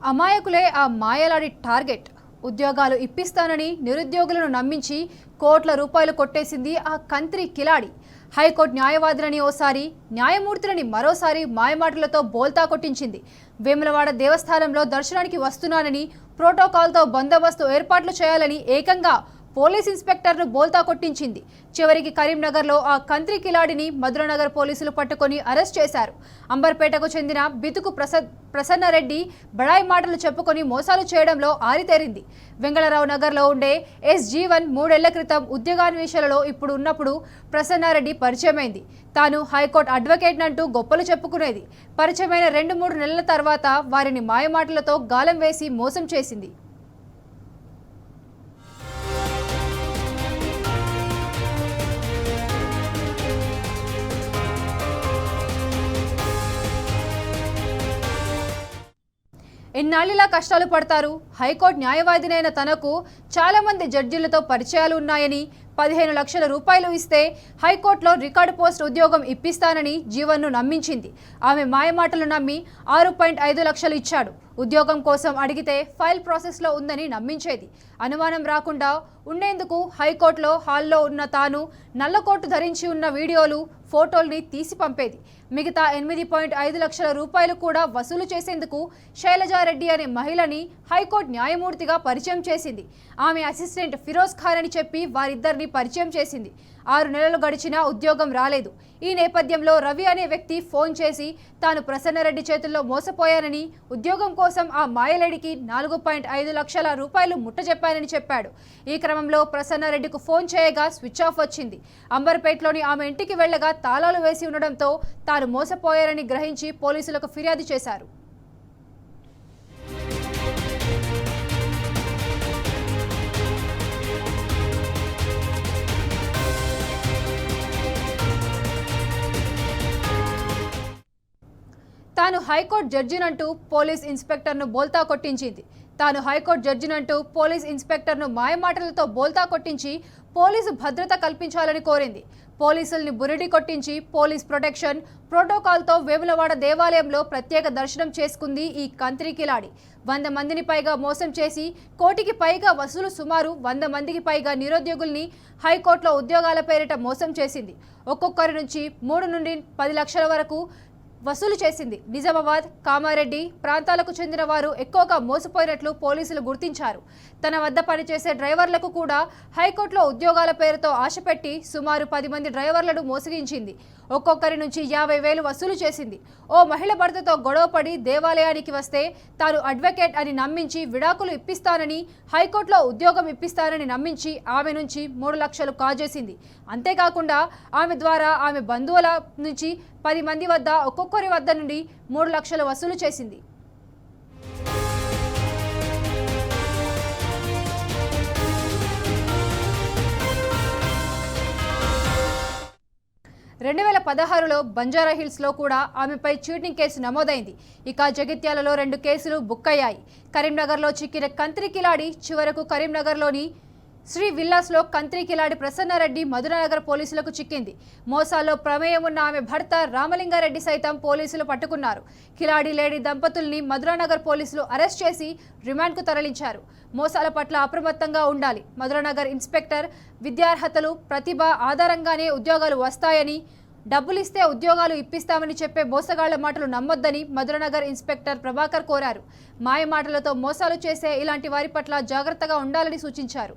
అమాయకులే ఆ మాయలాడి టార్గెట్. ఉద్యోగాలు ఇప్పిస్తానని నిరుద్యోగులను నమ్మించి కోట్ల రూపాయలు కొట్టేసింది ఆ కంత్రి కిలాడి. హైకోర్టు న్యాయవాదులని ఓసారి, న్యాయమూర్తులని మరోసారి మాయమాటలతో బోల్తా కొట్టించింది. వేములవాడ దేవస్థానంలో దర్శనానికి వస్తున్నానని, ప్రోటోకాల్తో బందోబస్తు ఏర్పాట్లు చేయాలని ఏకంగా పోలీస్ ఇన్స్పెక్టర్ను బోల్తా కొట్టించింది. చివరికి కరీంనగర్లో ఆ కంత్రి కిలాడిని మధురనగర్ పోలీసులు పట్టుకొని అరెస్ట్ చేశారు. అంబర్పేటకు చెందిన బితుకు ప్రసన్నరెడ్డి బడాయి మాటలు చెప్పుకొని మోసాలు చేయడంలో ఆరితేరింది. వెంగళరావు నగర్లో ఉండే SG1 3 క్రితం ఉద్యోగాన్వేషణలో ఉన్నప్పుడు ప్రసన్నారెడ్డి పరిచయమైంది. తాను హైకోర్టు అడ్వకేట్ అంటూ గొప్పలు చెప్పుకునేది. పరిచయమైన 2-3 నెలల తర్వాత వారిని మాయమాటలతో గాలం వేసి మోసం చేసింది. ఎన్నాళ్ళిలా కష్టాలు పడతారు? హైకోర్టు న్యాయవాదినైన తనకు చాలా మంది జడ్జిలతో పరిచయాలు ఉన్నాయని, 15 లక్షల రూపాయలు ఇస్తే హైకోర్టులో రికార్డు పోస్ట్ ఉద్యోగం ఇప్పిస్తానని జీవన్ను నమ్మించింది. ఆమె మాయమాటలు నమ్మి 6.5 లక్షలు ఇచ్చాడు. ఉద్యోగం కోసం అడిగితే ఫైల్ ప్రాసెస్లో ఉందని నమ్మించేది. అనుమానం రాకుండా ఉండేందుకు హైకోర్టులో హాల్లో ఉన్న తాను నల్లకోటు ధరించి ఉన్న వీడియోలు, ఫోటోల్ని తీసి పంపేది. మిగతా 8.5 లక్షల రూపాయలు కూడా వసూలు చేసేందుకు శైలజారెడ్డి అనే మహిళని హైకోర్టు న్యాయమూర్తిగా పరిచయం చేసింది. ఆమె అసిస్టెంట్ ఫిరోజ్ ఖాన్ అని చెప్పి వారిద్దరిని పరిచయం చేసింది. 6 నెలలు గడిచినా ఉద్యోగం రాలేదు. ఈ నేపథ్యంలో రవి అనే వ్యక్తి ఫోన్ చేసి తాను ప్రసన్నరెడ్డి చేతుల్లో మోసపోయానని, ఉద్యోగం కోసం ఆ మాయలేడికి 4.5 లక్షల రూపాయలు ముట్టజెప్పానని చెప్పాడు. ఈ క్రమంలో ప్రసన్నరెడ్డికి ఫోన్ చేయగా స్విచ్ ఆఫ్ వచ్చింది. అంబర్పేటలోని ఆమె ఇంటికి వెళ్లగా తాళాలు వేసి ఉండడంతో తాను మోసపోయారని గ్రహించి పోలీసులకు ఫిర్యాదు చేశారు. తాను హైకోర్టు జడ్జినంటూ పోలీస్ ఇన్స్పెక్టర్ను బోల్తా కొట్టించింది. తాను హైకోర్టు జడ్జినంటూ పోలీస్ ఇన్స్పెక్టర్ను మాయమాటలతో బోల్తా కొట్టించి పోలీసు భద్రత కల్పించాలని కోరింది. పోలీసుల్ని బురిడి కొట్టించి పోలీస్ ప్రొటెక్షన్, ప్రోటోకాల్తో వేములవాడ దేవాలయంలో ప్రత్యేక దర్శనం చేసుకుంది ఈ కంత్రి కిలాడి. 100 మందిని పైగా మోసం చేసి కోటికి పైగా వసూలు, సుమారు 100 మందికి పైగా నిరుద్యోగుల్ని హైకోర్టులో ఉద్యోగాల పేరిట మోసం చేసింది. ఒక్కొక్కరి నుంచి 3 నుండి 10 లక్షల వరకు వసూలు చేసింది. నిజామాబాద్, కామారెడ్డి ప్రాంతాలకు చెందిన వారు ఎక్కువగా మోసపోయినట్లు పోలీసులు గుర్తించారు. తన వద్ద పనిచేసే డ్రైవర్లకు కూడా హైకోర్టులో ఉద్యోగాల పేరుతో ఆశపెట్టి సుమారు 10 మంది డ్రైవర్లను మోసగించింది. ఒక్కొక్కరి నుంచి 50,000 వసూలు చేసింది. ఓ మహిళ భర్తతో గొడవపడి దేవాలయానికి వస్తే తాను అడ్వకేట్ అని నమ్మించి విడాకులు ఇప్పిస్తానని, హైకోర్టులో ఉద్యోగం ఇప్పిస్తానని నమ్మించి ఆమె నుంచి 3 లక్షలు కాజేసింది. అంతేకాకుండా ఆమె ద్వారా ఆమె బంధువుల నుంచి 10 మంది వద్ద ఒక్కొక్కరి వద్ద నుండి 3 లక్షలు వసూలు చేసింది. 2016లో బంజారాహిల్స్లో కూడా ఆమెపై చీటింగ్ కేసు నమోదైంది. ఇక జగిత్యాలలో 2 కేసులు బుక్కయ్యాయి. కరీంనగర్లో చిక్కిన కంత్రి కిలాడి చివరకు కరీంనగర్లోని శ్రీ విల్లాస్లో కంత్రి కిలాడి ప్రసన్నారెడ్డి మధురనగర్ పోలీసులకు చిక్కింది. మోసాల్లో ప్రమేయం ఉన్న ఆమె భర్త రామలింగారెడ్డి సైతం పోలీసులు పట్టుకున్నారు. కిలాడి లేడీ దంపతుల్ని మధురనగర్ పోలీసులు అరెస్ట్ చేసి రిమాండ్కు తరలించారు. మోసాల పట్ల అప్రమత్తంగా ఉండాలి. మధురనగర్ ఇన్స్పెక్టర్ విద్యార్హతలు, ప్రతిభ ఆధారంగానే ఉద్యోగాలు వస్తాయని, డబ్బులిస్తే ఉద్యోగాలు ఇప్పిస్తామని చెప్పే మోసగాళ్ల మాటలు నమ్మొద్దని మధురనగర్ ఇన్స్పెక్టర్ ప్రభాకర్ కోరారు. మాయ మాటలతో మోసాలు చేసే ఇలాంటి వారి పట్ల జాగ్రత్తగా ఉండాలని సూచించారు.